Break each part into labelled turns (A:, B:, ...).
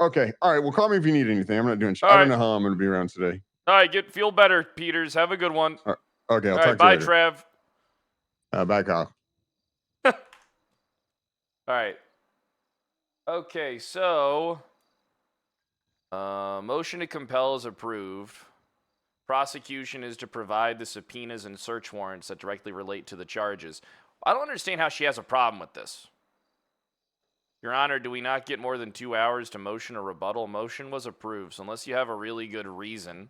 A: Okay. All right. Well, call me if you need anything. I'm not doing shit.
B: All
A: I
B: right.
A: don't know how I'm going to be around today.
B: All right, feel better, Peters. Have a good one.
A: Okay, I'll
B: All
A: talk
B: right,
A: to
B: bye,
A: you later.
B: Trev.
A: Bye, Kyle.
B: All right. Okay, so motion to compel is approved. Prosecution is to provide the subpoenas and search warrants that directly relate to the charges. I don't understand how she has a problem with this. Your Honor, do we not get more than 2 hours to motion a rebuttal? Motion was approved, so unless you have a really good reason,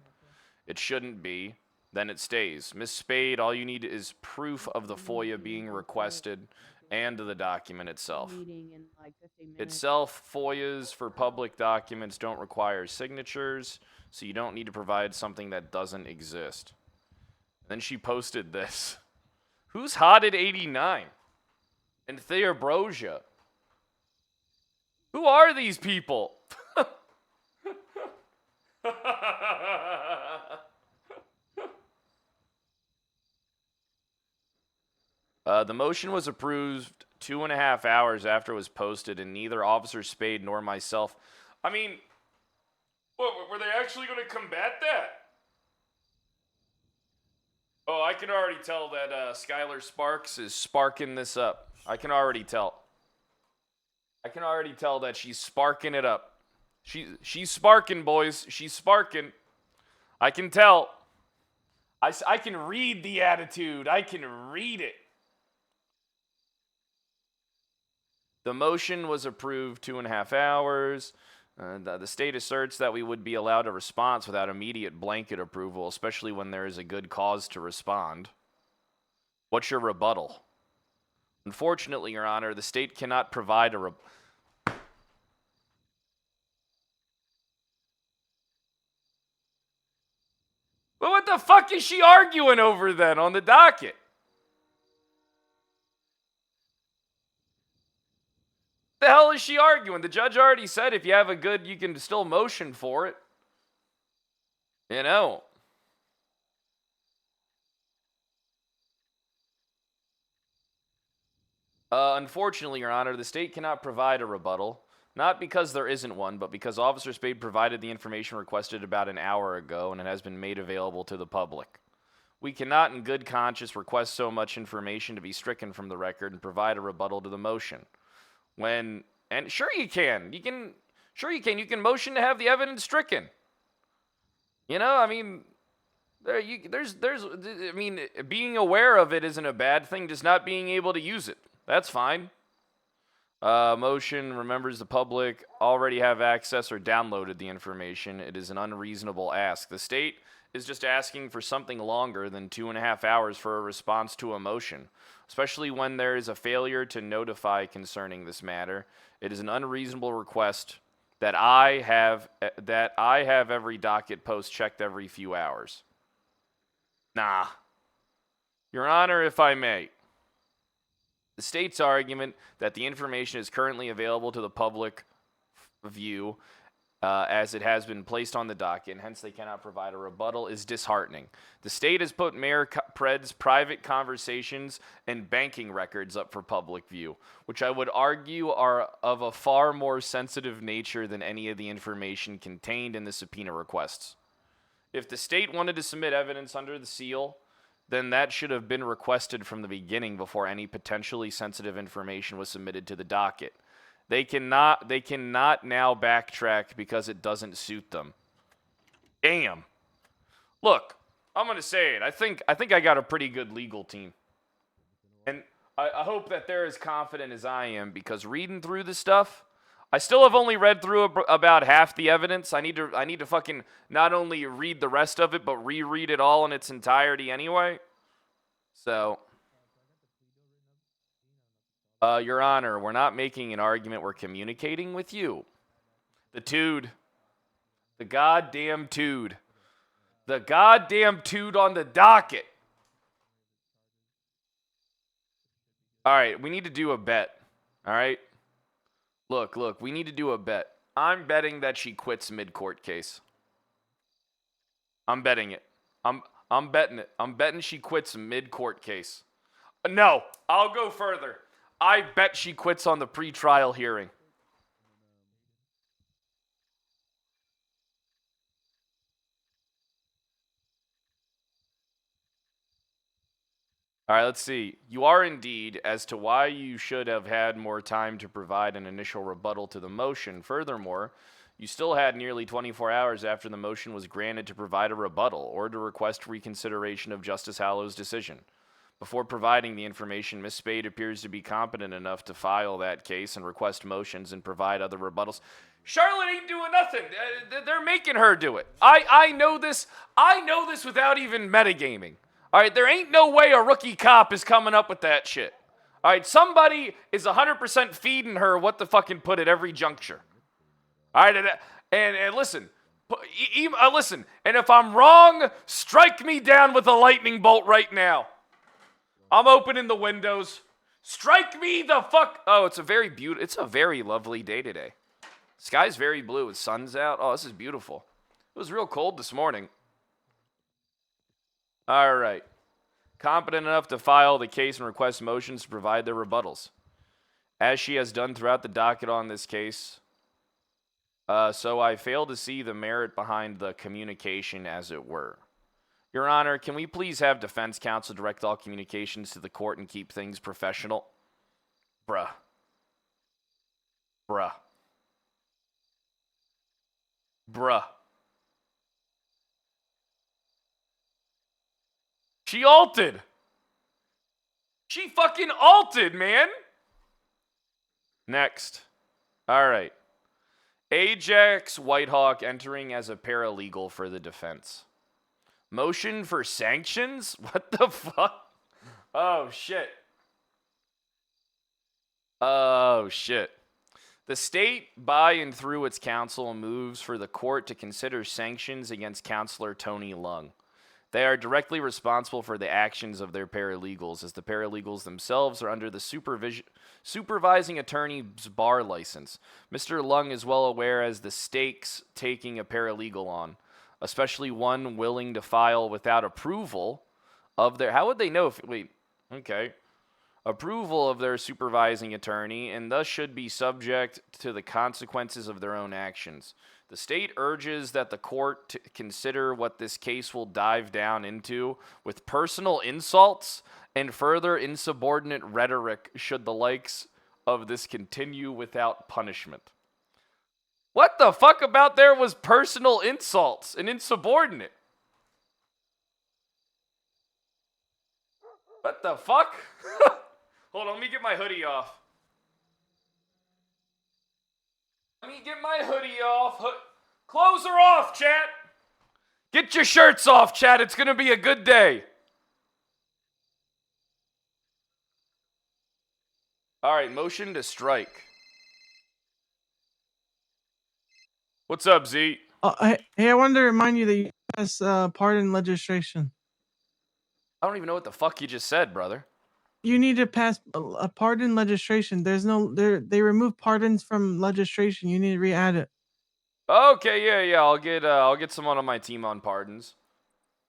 B: it shouldn't be, then it stays. Ms. Spade, all you need is proof of the FOIA being requested and the document itself. FOIAs for public documents don't require signatures, so you don't need to provide something that doesn't exist. Then she posted this. Who's hot at 89? And Theobrosia. Who are these people? The motion was approved 2.5 hours after it was posted, and neither Officer Spade nor myself. I mean, what, were they actually going to combat that? Oh, I can already tell that Skylar Sparks is sparking this up. I can already tell. I can already tell that she's sparking it up. She's sparking, boys. She's sparking. I can tell. I can read the attitude. I can read it. The motion was approved 2.5 hours. The state asserts that we would be allowed a response without immediate blanket approval, especially when there is a good cause to respond. What's your rebuttal? Unfortunately, Your Honor, the state cannot provide a rebuttal. Well, what the fuck is she arguing over then on the docket? The hell is she arguing? The judge already said if you have a good, you can still motion for it. You know. Unfortunately, Your Honor, the state cannot provide a rebuttal. Not because there isn't one, but because Officer Spade provided the information requested about an hour ago and it has been made available to the public. We cannot in good conscience request so much information to be stricken from the record and provide a rebuttal to the motion. And sure you can. You can motion to have the evidence stricken. You know, I mean, being aware of it isn't a bad thing, just not being able to use it. That's fine. Motion remembers the public already have access or downloaded the information. It is an unreasonable ask. The state is just asking for something longer than 2.5 hours for a response to a motion, especially when there is a failure to notify concerning this matter. It is an unreasonable request that I have every docket post checked every few hours. Nah. Your Honor, if I may. The state's argument that the information is currently available to the public view as it has been placed on the docket, and hence they cannot provide a rebuttal, is disheartening. The state has put Mayor Pred's private conversations and banking records up for public view, which I would argue are of a far more sensitive nature than any of the information contained in the subpoena requests. If the state wanted to submit evidence under the seal, then that should have been requested from the beginning before any potentially sensitive information was submitted to the docket. They cannot now backtrack because it doesn't suit them. Damn. Look, I'm going to say it. I think I got a pretty good legal team. And I hope that they're as confident as I am, because reading through the stuff, I still have only read through about half the evidence. I need to fucking not only read the rest of it, but reread it all in its entirety anyway. So, Your Honor, we're not making an argument. We're communicating with you. The tude. The goddamn tude. The goddamn tude on the docket. All right, we need to do a bet. All right? Look, we need to do a bet. I'm betting that she quits mid-court case. I'm betting it. I'm betting it. I'm betting she quits mid-court case. No, I'll go further. I bet she quits on the pretrial hearing. All right, let's see. You are indeed as to why you should have had more time to provide an initial rebuttal to the motion. Furthermore, you still had nearly 24 hours after the motion was granted to provide a rebuttal or to request reconsideration of Justice Hallow's decision. Before providing the information, Ms. Spade appears to be competent enough to file that case and request motions and provide other rebuttals. Charlotte ain't doing nothing. They're making her do it. I know this. I know this without even metagaming. All right, there ain't no way a rookie cop is coming up with that shit. All right, somebody is 100% feeding her what the fucking put at every juncture. All right, and listen, listen, and if I'm wrong, strike me down with a lightning bolt right now. I'm opening the windows. Strike me the fuck. Oh, it's a very lovely day today. Sky's very blue with sun's out. Oh, this is beautiful. It was real cold this morning. All right. Competent enough to file the case and request motions to provide their rebuttals, as she has done throughout the docket on this case. So I fail to see the merit behind the communication, as it were. Your Honor, can we please have defense counsel direct all communications to the court and keep things professional? Bruh. She alted. She fucking alted, man. Next. All right. Ajax Whitehawk entering as a paralegal for the defense. Motion for sanctions? What the fuck? Oh, shit. The state, by and through its counsel, moves for the court to consider sanctions against Counselor Tony Lung. They are directly responsible for the actions of their paralegals, as the paralegals themselves are under the supervising attorney's bar license. Mr. Lung is well aware as the stakes taking a paralegal on, especially one willing to file without approval of their... How would they know if... Wait, okay. Approval of their supervising attorney, and thus should be subject to the consequences of their own actions. The state urges that the court consider what this case will dive down into with personal insults and further insubordinate rhetoric should the likes of this continue without punishment. What the fuck about there was personal insults and insubordinate? What the fuck? Hold on, let me get my hoodie off. Clothes are off, chat. Get your shirts off, chat. It's going to be a good day. All right, motion to strike. What's up, Z?
C: Hey, I wanted to remind you that you passed pardon legislation.
B: I don't even know what the fuck you just said, brother.
C: You need to pass a pardon legislation. They remove pardons from legislation. You need to re-add it.
B: Okay, yeah. I'll get someone on my team on pardons.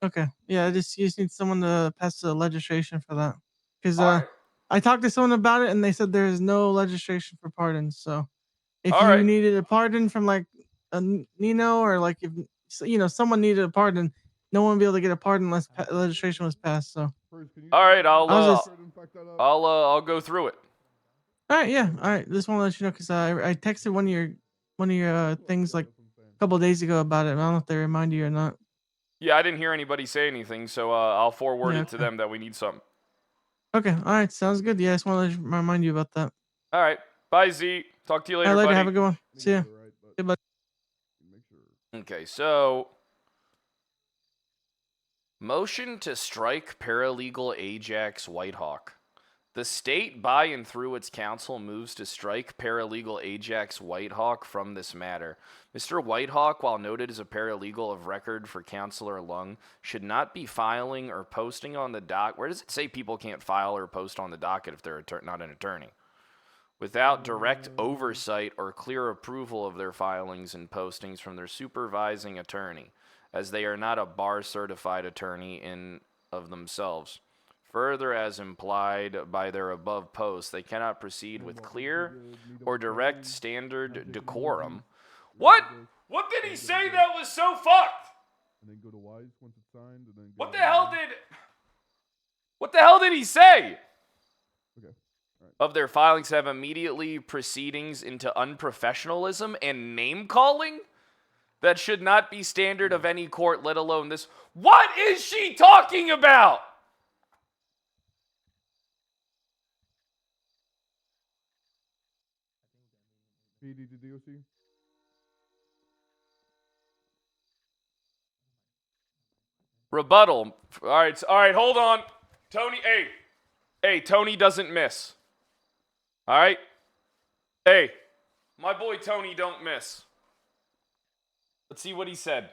C: Okay, yeah. You just need someone to pass the legislation for that. Because
B: right.
C: I talked to someone about it and they said there is no legislation for pardons. So if
B: All
C: you
B: right.
C: needed a pardon from like a Nino or like if someone needed a pardon, no one would be able to get a pardon unless legislation was passed. So
B: all right, I'll go through it.
C: All right, yeah. All right, just want to let you know because I texted one of your things like a couple of days ago about it. I don't know if they remind you or not.
B: Yeah, I didn't hear anybody say anything, so I'll forward it to them that we need something.
C: Okay, all right, sounds good. Yeah, I just want to remind you about that.
B: All right, bye Z. Talk to you later,
C: All right, later.
B: buddy.
C: Have a good one. See ya. Goodbye.
B: Okay, so motion to strike paralegal Ajax Whitehawk. The state, by and through its counsel, moves to strike paralegal Ajax Whitehawk from this matter. Mr. Whitehawk, while noted as a paralegal of record for Counselor Lung, should not be filing or posting on the dock. Where does it say people can't file or post on the docket if they're not an attorney? Without direct oversight or clear approval of their filings and postings from their supervising attorney, as they are not a bar-certified attorney in of themselves. Further, as implied by their above posts, they cannot proceed with clear or direct standard decorum. What? What did he say that was so fucked? What the hell did... What the hell did he say?
A: Okay. Right.
B: Of their filings have immediately proceedings into unprofessionalism and name calling? That should not be standard of any court, let alone this. What is she talking about?
A: PD to DOC.
B: Rebuttal. All right, hold on. Tony, hey, Tony doesn't miss. All right? Hey, my boy Tony don't miss. Let's see what he said.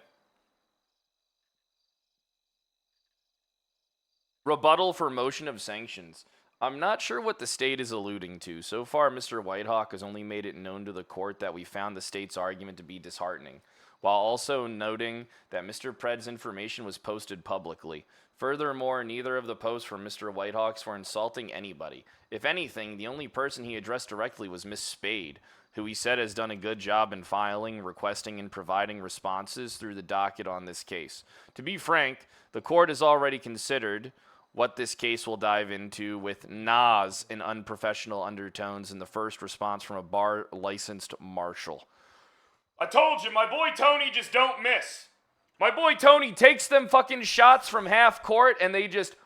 B: Rebuttal for motion of sanctions. I'm not sure what the state is alluding to. So far, Mr. Whitehawk has only made it known to the court that we found the state's argument to be disheartening, while also noting that Mr. Pred's information was posted publicly. Furthermore, neither of the posts from Mr. Whitehawks were insulting anybody. If anything, the only person he addressed directly was Miss Spade, who he said has done a good job in filing, requesting, and providing responses through the docket on this case. To be frank, the court has already considered what this case will dive into with Nas in unprofessional undertones in the first response from a bar-licensed marshal. I told you, my boy Tony just don't miss. My boy Tony takes them fucking shots from half court and they just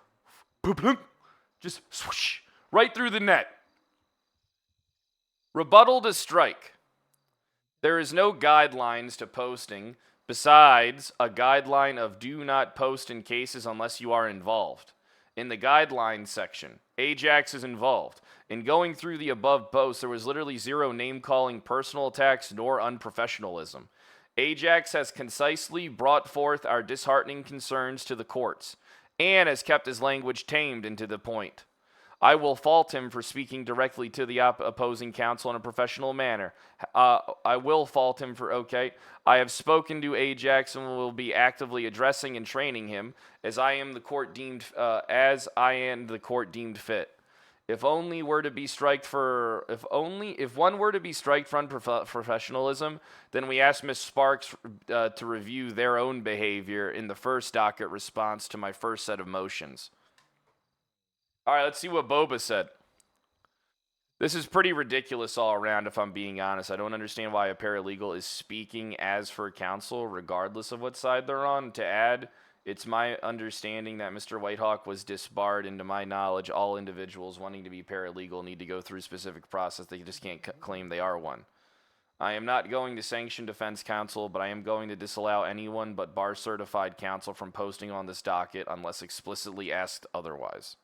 B: swoosh right through the net. Rebuttal to strike. There is no guidelines to posting besides a guideline of do not post in cases unless you are involved. In the guidelines section, Ajax is involved. In going through the above posts, there was literally zero name-calling, personal attacks, nor unprofessionalism. Ajax has concisely brought forth our disheartening concerns to the courts, and has kept his language tamed and to the point. I will fault him for speaking directly to the opposing counsel in a professional manner. I will fault him for, I have spoken to Ajax and will be actively addressing and training him as the court deemed fit. If one were to be striked for unprofessionalism, then we ask Ms. Sparks to review their own behavior in the first docket response to my first set of motions. All right, let's see what Boba said. This is pretty ridiculous all around, if I'm being honest. I don't understand why a paralegal is speaking as for counsel, regardless of what side they're on. To add, it's my understanding that Mr. Whitehawk was disbarred, and to my knowledge, all individuals wanting to be paralegal need to go through a specific process. They just can't claim they are one. I am not going to sanction defense counsel, but I am going to disallow anyone but bar-certified counsel from posting on this docket unless explicitly asked otherwise.